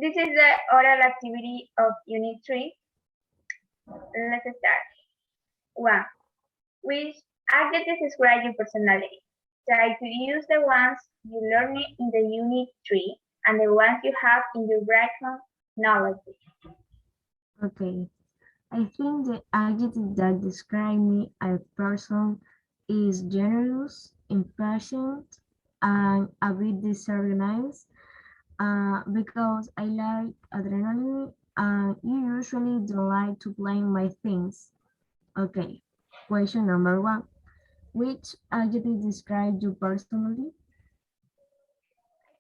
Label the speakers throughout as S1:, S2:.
S1: This is the oral activity of Unit 3. Let's start. 1. Which adjectives describe your personality? Try to use the ones you learned in the Unit 3 and the ones you have in your background knowledge.
S2: Okay, I think the adjective that describe me as a person is generous, impatient, and a bit disorganized because I like adrenaline and usually don't like to plan my things. Okay, question number 1. Which adjective describes you personally?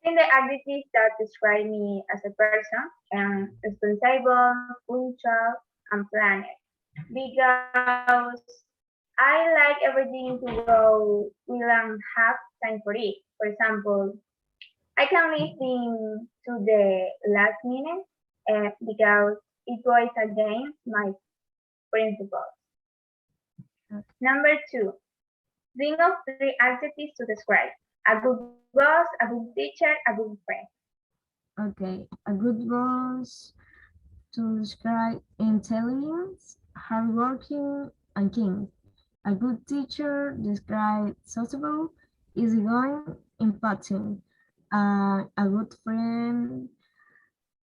S1: I think the adjectives that describe me as a person responsible, punctual, and planned because I like everything to go well and have time for it. For example, I can listen to the last minute because it goes against my principles. Number 2, think of 3 adjectives to describe a good boss, a good teacher, a good friend.
S2: Okay, a good boss to describe intelligence, hardworking, and keen. A good teacher describes sociable, easygoing, empathic. A good friend,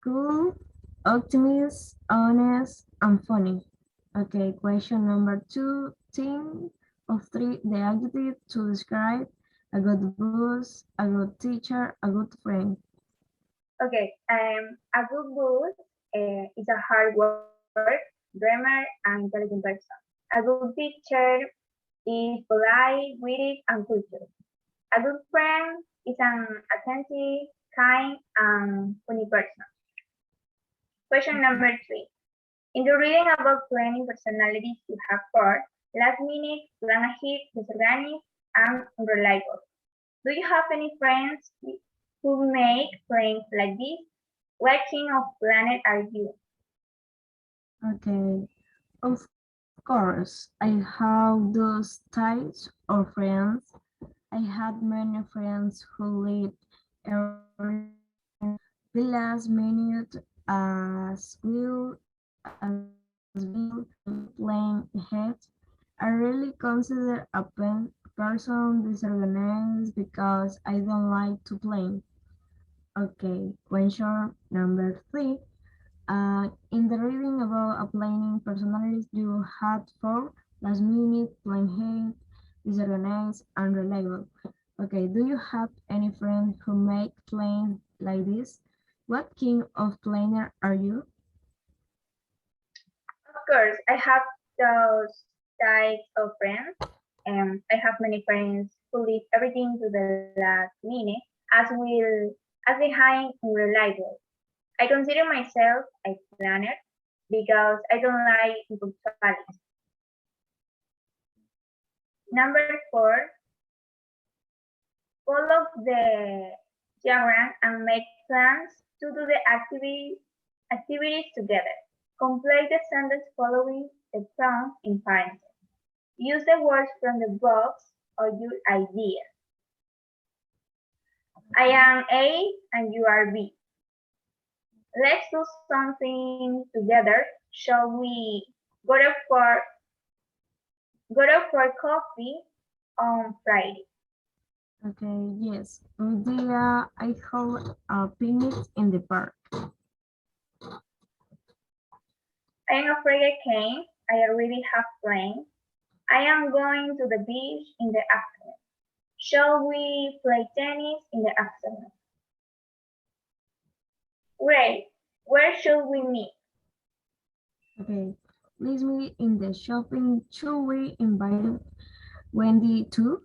S2: cool, optimist, honest, and funny. Okay, question number 2. Think of 3 the adjective to describe a good boss, a good teacher, a good friend.
S1: Okay, a good boss is a hard work, dreamer, and intelligent person. A good teacher is polite, witty, and cultured. A good friend is an attentive, kind, and funny person. Question number 3. In the reading about planning personalities, you have 4. Last minute, plan ahead, disorganized, and unreliable. Do you have any friends who make plans like this? What kind of planner are you?
S2: Okay, of course, I have those types of friends. I had many friends who lived everything the last minute as well playing ahead. I really consider a person disorganized because I don't like to play. Okay, question number 3. In the reading about planning personalities, you had 4 last minute, plan ahead, disorganized, and reliable. Okay, do you have any friends who make plans like this? What kind of planner are you?
S1: Of course, I have those types of friends. I have many friends who leave everything to the last minute, as behind unreliable. I consider myself a planner because I don't like impunctuality. Number 4, follow the diagram and make plans to do the activities together. Complete the sentence following the prompt in parentheses. Use the words from the box or your idea. I am A and you are B. Let's do something together. Shall we go out for coffee on Friday?
S2: Okay, yes. Idea, I hold a picnic in the park.
S1: I am afraid I can't. I already have plans. I am going to the beach in the afternoon. Shall we play tennis in the afternoon? Great. Where should we meet?
S2: Okay, please meet in the shopping. Should we invite Wendy too?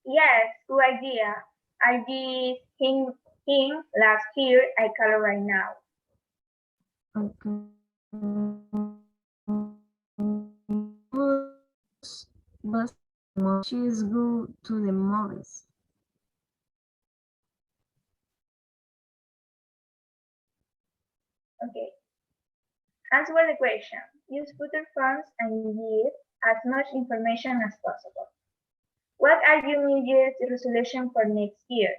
S1: Yes, good idea. I did him last year. I call right now.
S2: Okay. But she's go to the movies.
S1: Okay. Answer the question. Use future forms and give as much information as possible. What are your New Year's resolution for next year?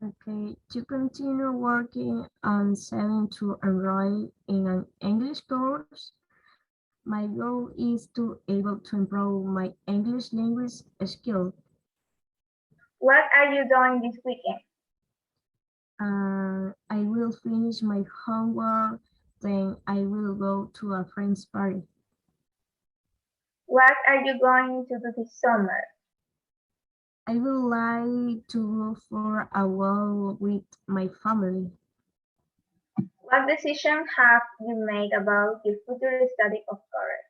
S2: Okay, to continue working on saving to enroll in an English course, my goal is to able to improve my English language skill.
S1: What are you doing this weekend?
S2: I will finish my homework, then I will go to a friend's party.
S1: What are you going to do this summer?
S2: I would like to go for a walk with my family.
S1: What decision have you made about your future study of career?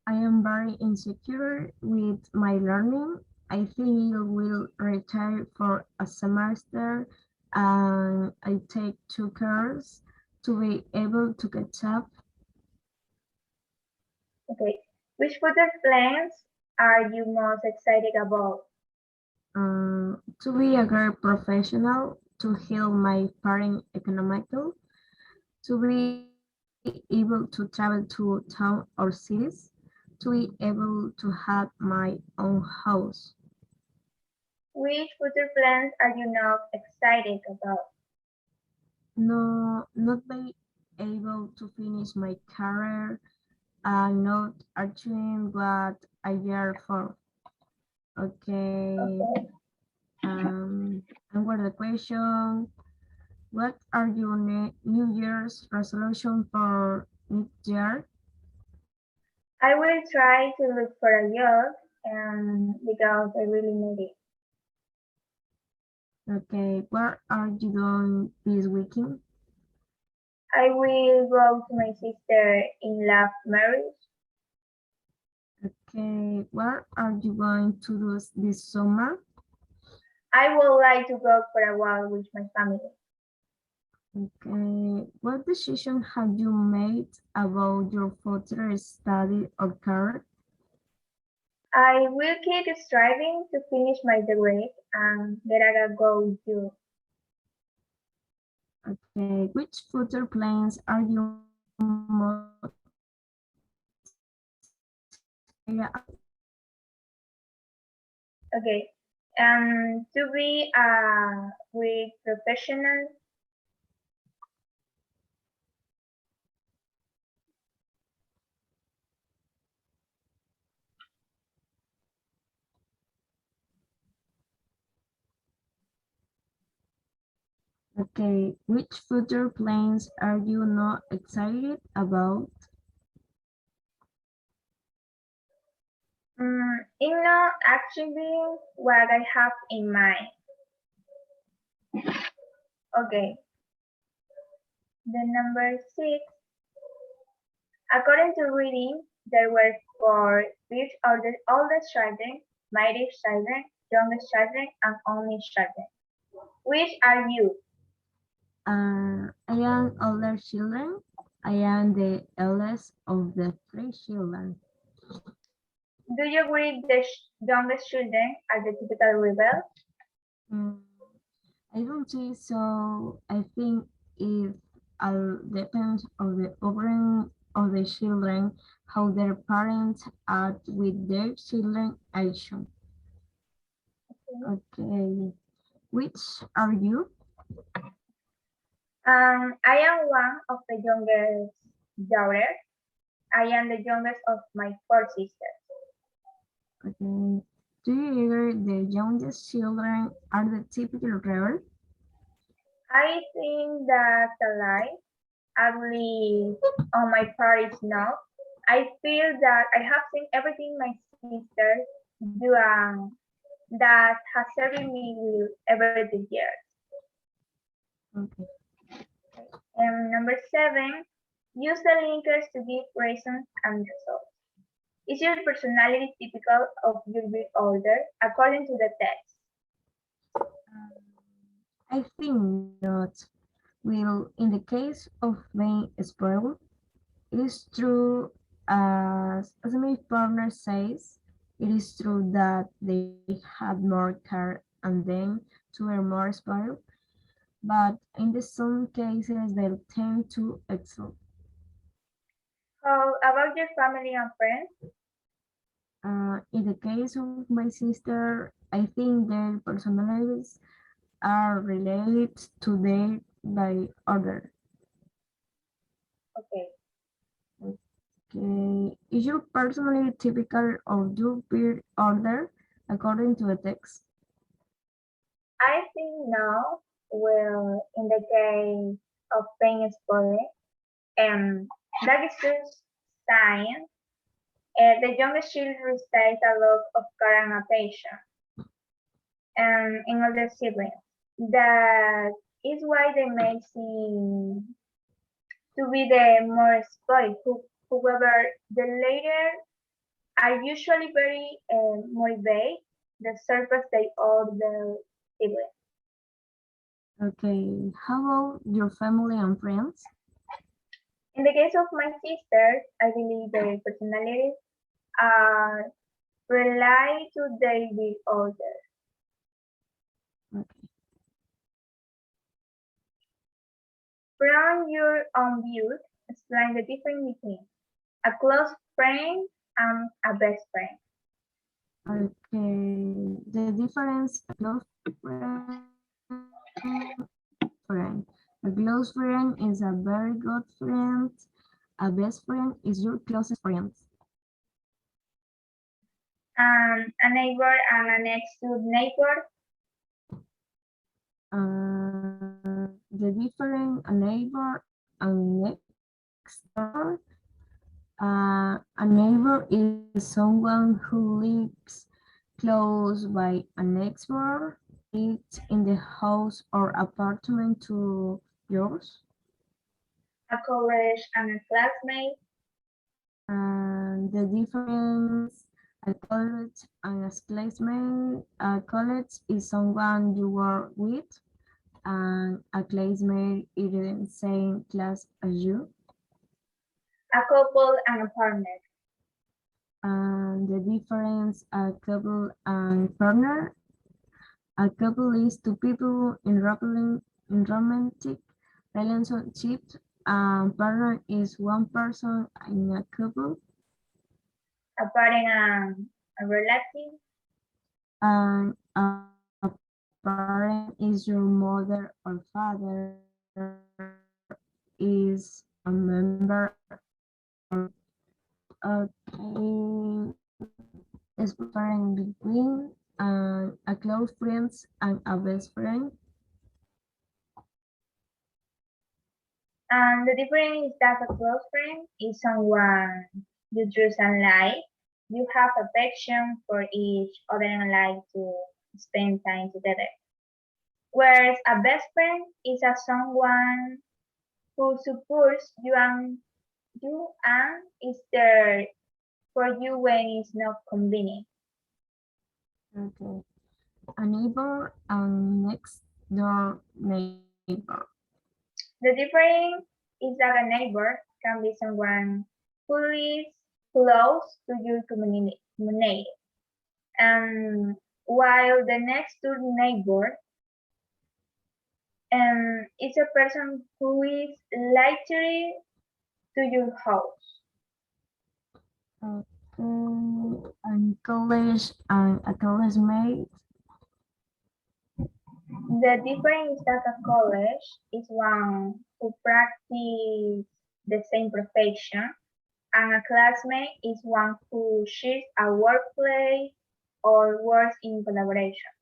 S2: I am very insecure with my learning. I think I will retire for a semester and I take 2 courses to be able to catch up.
S1: Okay. Which future plans are you most excited about?
S2: To be a great professional, to heal my parent economically, to be able to travel to town or cities, to be able to have my own house.
S1: Which future plans are you not excited about?
S2: No, not be able to finish my career and not achieving what I yearn for. Okay,
S1: Okay.
S2: answer the question. What are your New Year's resolution for next year?
S1: I will try to look for a job because I really need it.
S2: Okay, what are you doing this weekend?
S1: I will go to my sister in love marriage.
S2: Okay, what are you going to do this summer?
S1: I would like to go for a walk with my family.
S2: Okay, what decision have you made about your future study or career?
S1: I will keep striving to finish my degree and get a good job.
S2: Okay, which future plans are you most excited about?
S1: Okay. To be with professional.
S2: Okay, which future plans are you not excited about?
S1: Actually what I have in mind. Okay. The number 6. According to reading, there were four British oldest children, middle children, youngest children, and only children. Which are you?
S2: I am older children. I am the eldest of the 3 children.
S1: Do you agree the youngest children are the typical rebel?
S2: Mm, I don't think so. I think it all depends on the upbringing of the children, how their parents act with their children action. Okay, which are you?
S1: I am one of the youngest daughters. I am the youngest of my four sisters.
S2: Okay. Do you agree the youngest children are the typical rebel?
S1: I think that's a lie. At least on my part is no. I feel that I have seen everything my sisters do that has served me well over the years.
S2: Okay.
S1: And number 7, use the linkers to give reasons and results. Is your personality typical of your big order according to the text?
S2: I think not. Well, in the case of being spoiled, it is true, as my partner says, it is true that they had more care and then to were more spoiled, but in the some cases they tend to excel.
S1: How about your family and friends?
S2: In the case of my sister, I think their personalities are related to their by order.
S1: Okay.
S2: Okay. Is your personality typical of your peer order according to the text?
S1: I think no. Well, in the case of pain spoiling, that is just science. The youngest children recite a lot of care and attention, in older siblings. That is why they may seem to be the more spoiled. However, the later are usually very motivated, the surface they older siblings.
S2: Okay. How about your family and friends?
S1: In the case of my sisters, I believe their personalities are rely to their big order.
S2: Okay.
S1: From your own view, explain the difference between a close friend and a best friend.
S2: Okay. The difference a close friend. A close friend is a very good friend. A best friend is your closest friend.
S1: A neighbor and a next door neighbor.
S2: The difference a neighbor and next door. A neighbor is someone who lives close by a neighbor, it's in the house or apartment to yours.
S1: A college and a classmate.
S2: And the difference a college and a classmate, a college is someone you work with, and a classmate is in the same class as you.
S1: A couple and a partner.
S2: And the difference a couple and partner. A couple is two people in romantic relationship. And partner is one person in a couple.
S1: A parent and a relative.
S2: And a parent is your mother or father, is a member. Okay, is different between a close friends and a best friend.
S1: And the difference is that a close friend is someone you trust and like. You have affection for each other and like to spend time together. Whereas a best friend is a someone who supports you and is there for you when it's not convenient.
S2: Okay, a neighbor and next door neighbor.
S1: The difference is that a neighbor can be someone who lives close to your community. And while the next door neighbor is a person who is likely to your house.
S2: Okay, and college and a college mate.
S1: The difference is that a college is one who practice the same profession, and a classmate is one who shares a workplace or works in collaboration.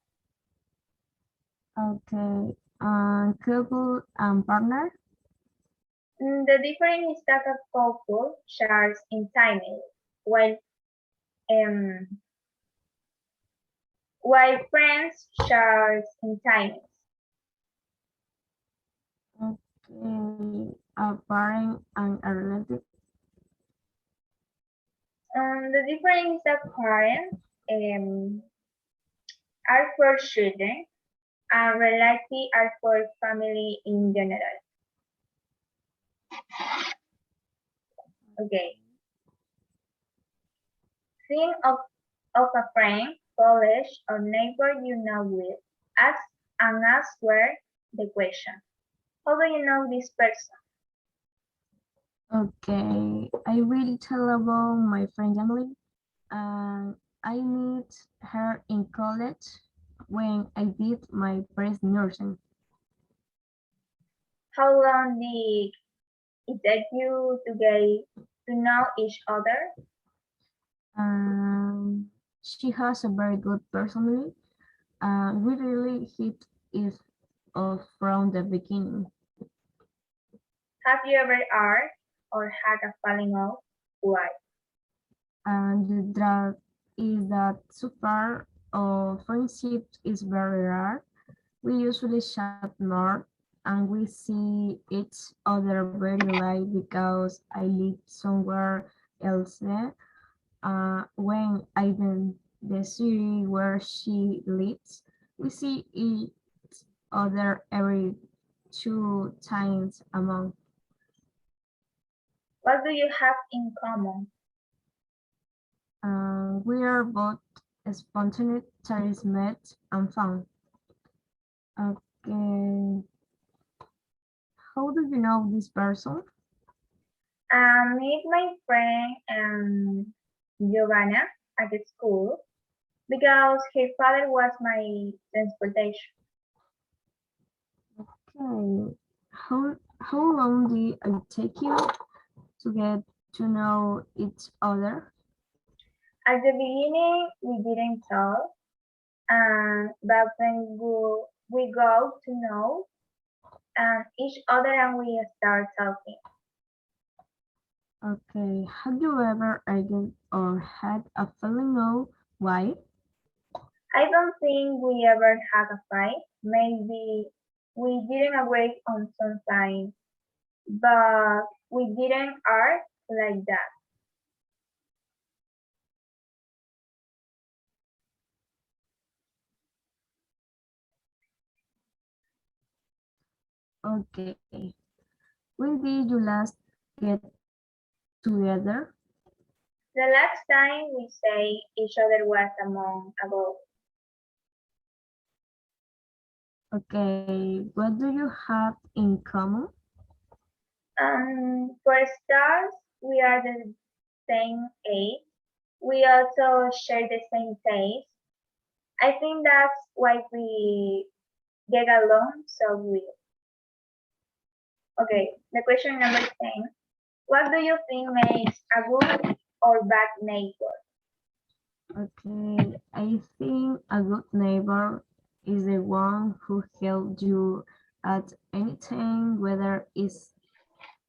S2: Okay, and couple and partner.
S1: The difference is that a couple shares intimately, while um, while friends share intimacy.
S2: Okay, a parent and a relative.
S1: The difference is that parents um, are for children and relatives are for family in general. Okay. Think of a friend, college, or neighbor you know with. Ask and answer the question. How do you know this person?
S2: Okay, I will tell about my friend Emily. And I met her in college. when I did my pre-nursing.
S1: How long did it take you to get to know each other?
S2: She has a very good personality. We really hit it off from the beginning.
S1: Have you ever argued or had a falling out? Why?
S2: And the truth is that so far our friendship is very rare. We usually chat more and we see each other very late because I live somewhere else there. When I in the city where she lives, we see each other every 2 times a month.
S1: What do you have in common?
S2: We are both spontaneous, charismatic, and fun. Okay, how do you know this person?
S1: Meet my friend Giovanna at the school because her father was my transportation.
S2: Okay, how long did it take you to get to know each other?
S1: At the beginning, we didn't talk, but when we got to know each other and we start talking.
S2: Okay, have you ever argued or had a feeling of why?
S1: I don't think we ever had a fight. Maybe we didn't agree on something, but we didn't argue like that.
S2: Okay, when did you last get together?
S1: The last time we say each other was a month ago.
S2: Okay, what do you have in common?
S1: For stars, we are the same age. We also share the same taste. I think that's why we get along so well. Okay, the question number 10. What do you think makes a good or bad neighbor?
S2: Okay, I think a good neighbor is the one who helps you at any time, whether it's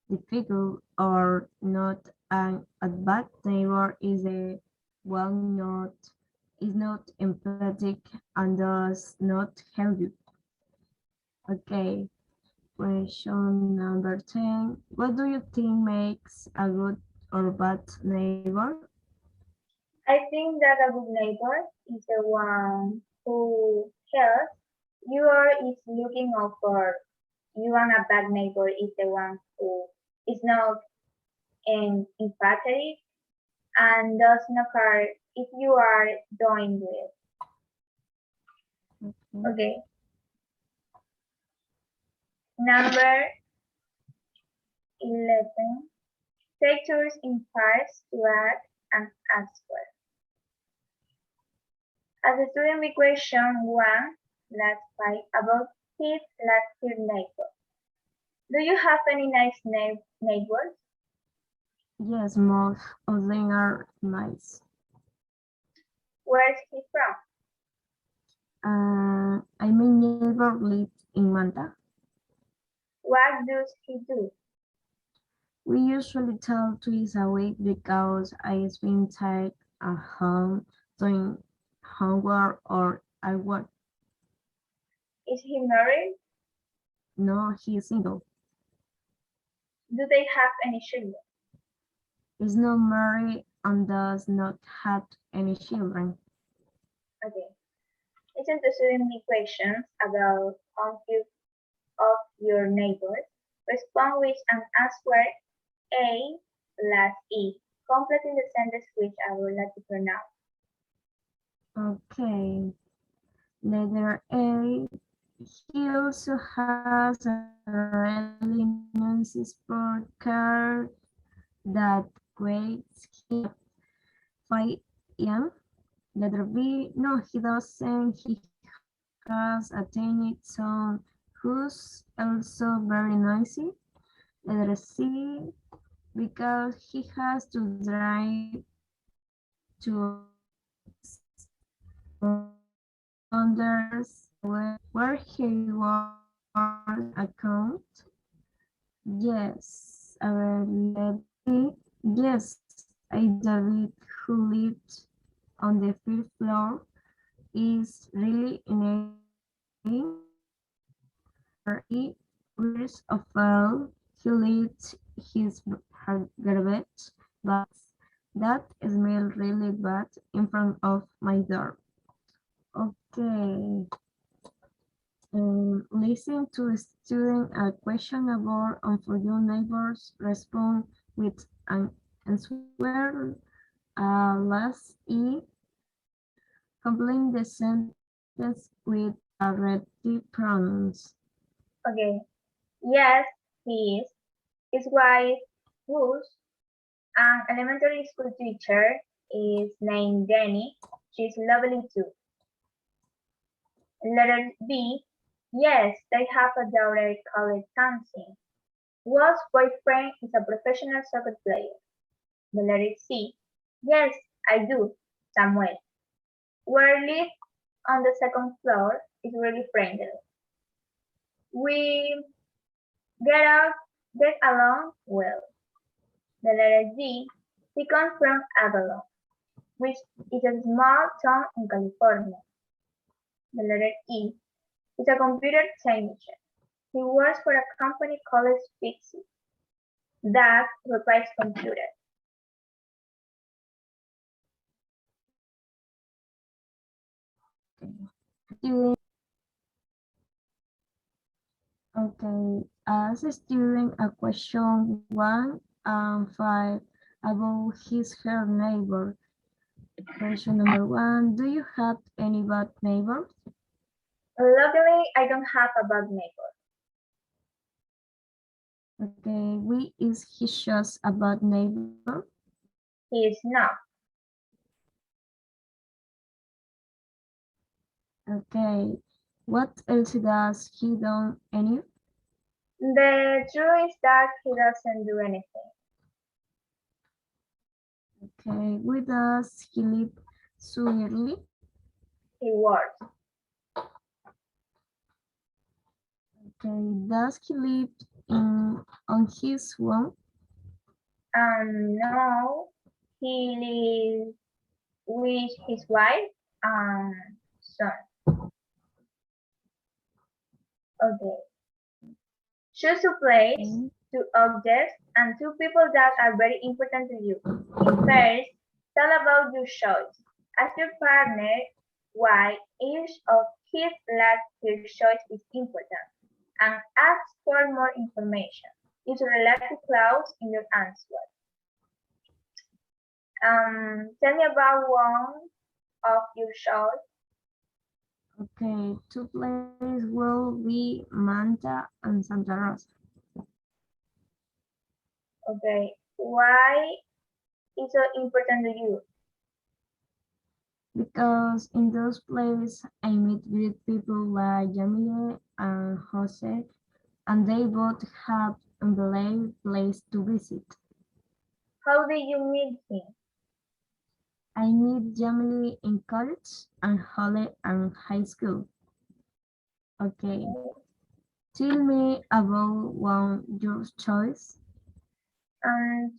S2: difficult or not, and a bad neighbor is a one not is not empathic and does not help you. Okay, question number 10. What do you think makes a good or bad neighbor?
S1: I think that a good neighbor is the one who helps you or is looking out for you, and a bad neighbor is the one who is not empathetic and does not care if you are doing well.
S2: Okay.
S1: Okay. Number 11. Take turns in parts to ask and answer. As a student, we question one last fight about his last year neighbor. Do you have any nice neighbors?
S2: Yes, most of them are nice.
S1: Where is he from?
S2: I my neighbor lives in Manta.
S1: What does he do?
S2: We usually talk twice a week because I spend time at home doing homework or I work.
S1: Is he married?
S2: No, he's single.
S1: Do they have any children?
S2: He's not married and does not have any children.
S1: Okay. Listen to student questions about home view of your neighbors. Respond with an answer A plus E, completing the sentence which I would like to pronounce.
S2: Okay. Letter A. He also has a really nice sport car that waits him 5 a.m. Letter B, no, he doesn't. He has a tiny son who's also very noisy. Letter C, because he has to drive to office. Wonders where he works account. Yes, letter B. Yes, I David who lived on the fifth floor is really annoying. He wears a fell. He leaves his garbage bags that smell really bad in front of my door. Okay. Listen to a student a question about and for your neighbors respond with an answer. Last E. Complete the sentence with relative pronouns.
S1: Okay. Yes, he is. His wife, Ruth, an elementary school teacher, is named Jenny. She's lovely too. Letter B. Yes, they have a daughter called Tansy. Whose boyfriend is a professional soccer player. The letter C. Yes, I do, Samuel. Where live on the second floor is really friendly. We get out, get along well. The letter D. He comes from Avalon, which is a small town in California. The letter E. He's a computer technician. He works for a company called Pixie that repairs computers.
S2: Student, okay, as a student, a question 1 and 5 about his her neighbor. Question number 1, do you have any bad neighbors?
S1: Luckily, I don't have a bad neighbor.
S2: Okay, we is he just a bad neighbor?
S1: He is not.
S2: Okay, what else does he do any?
S1: The truth is that he doesn't do anything.
S2: Okay, where does he live so early?
S1: He works.
S2: Okay, does he live in on his own?
S1: No, he lives with his wife and son. Okay. Choose two place,
S2: Okay.
S1: two objects, and two people that are very important to you. First, tell about your choice. Ask your partner why each of his their choice is important, and ask for more information. Use relative clause in your answer. Tell me about one of your choice.
S2: Okay, two places will be Manta and Santa Rosa
S1: Okay, why is so important to you?
S2: because in those places I meet great people like Jamile and Jose, and they both have unbelievable place to visit.
S1: How did you meet him?
S2: I meet Jamile in college and Holly in high school. Okay, tell me about one your choice.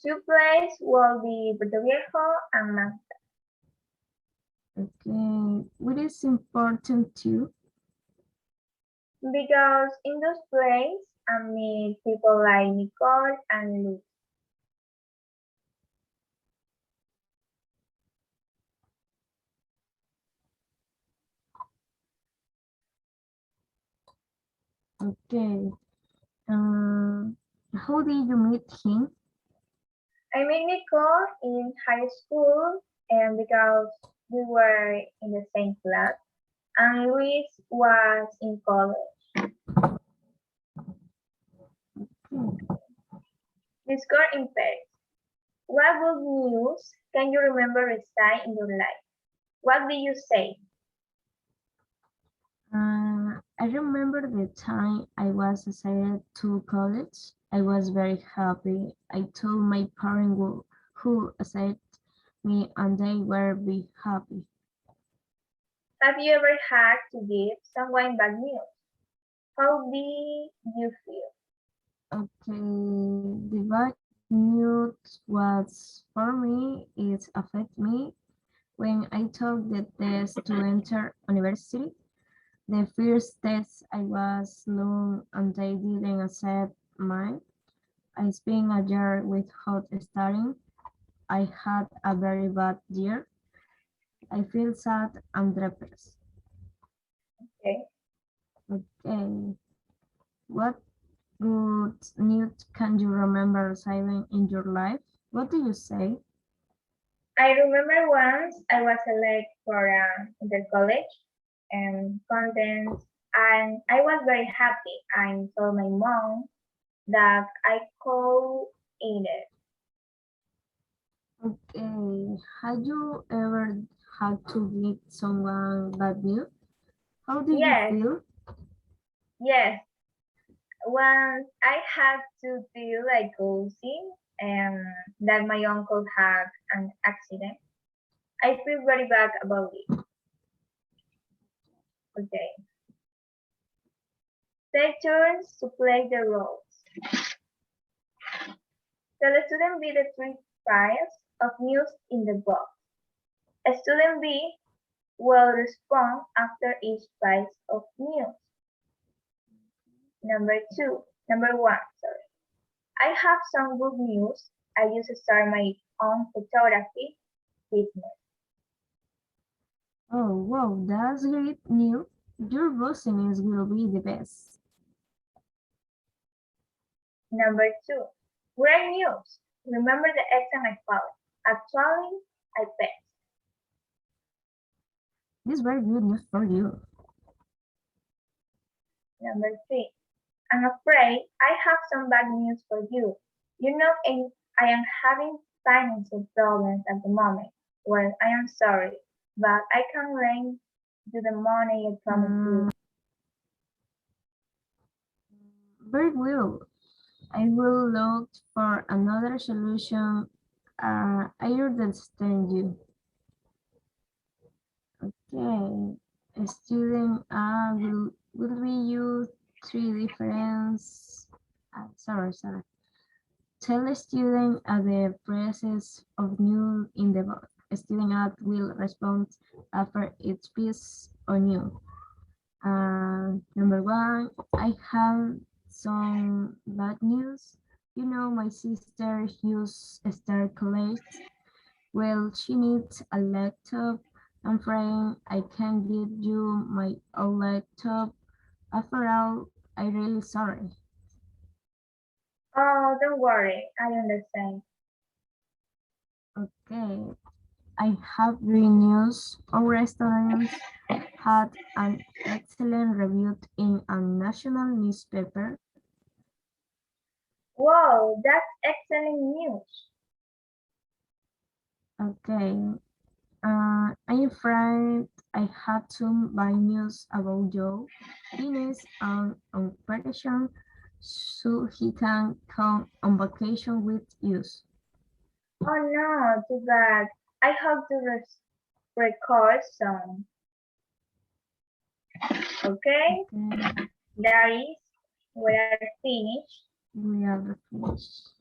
S1: Two places will be Puerto Viejo and Manta.
S2: Okay, what is important to
S1: Because in those places, I meet people like Nicole and Luke.
S2: okay. How did you meet him?
S1: I met Nicole in high school and because we were in the same class, and Luis was in college.
S2: Hmm.
S1: We scored in pairs. What good news can you remember recite in your life? What did you say?
S2: I remember the time I was assigned to college. I was very happy. I told my parents who accepted me and they were very happy.
S1: Have you ever had to give someone bad news? How did you feel?
S2: Okay, the bad news was for me, it affected me when I took the test to enter university. The first test I was long and they didn't accept mine. I spent a year without studying. I had a very bad year. I feel sad and depressed.
S1: Okay.
S2: Okay, what good news can you remember receiving in your life? What do you say?
S1: I remember once I was selected for inter college content, and I was very happy. I told my mom that I could in it.
S2: Okay, have you ever had to give someone bad news? How do you
S1: Yes,
S2: feel?
S1: yes. Once I had to tell a cousin that my uncle had an accident. I feel very bad about it. Okay. Take turns to play the roles. Tell a student B the three piles of news in the box. A student B will respond after each pile of news. Number one, sorry. I have some good news. I used to start my own photography business.
S2: Oh, wow, that's great news. Your business will be the best.
S1: Number two, great news. Remember the exam I failed. Actually, I passed.
S2: This is very good news for you.
S1: Number three, I'm afraid I have some bad news for you. You know, I am having financial problems at the moment. Well, I am sorry, but I can't lend you the money I promised you.
S2: Very well. I will look for another solution. I understand you. Okay. A student will we use three different. Sorry. Tell a student at the process of new in the book. A student at will respond after each piece on you. Number one, I have some bad news. You know, my sister used start college. Well, she needs a laptop. I'm afraid I can't give you my old laptop. After all, I'm really sorry.
S1: Oh, don't worry, I understand.
S2: Okay, I have great news. Our restaurants had an excellent review in a national newspaper.
S1: Wow, that's excellent news.
S2: Okay, I'm afraid I had some bad news about Joe. He needs an operation so he can come on vacation with us.
S1: Oh no, too bad. I hope to record some. Okay,
S2: Okay,
S1: that is, we are finished.
S2: we are finished.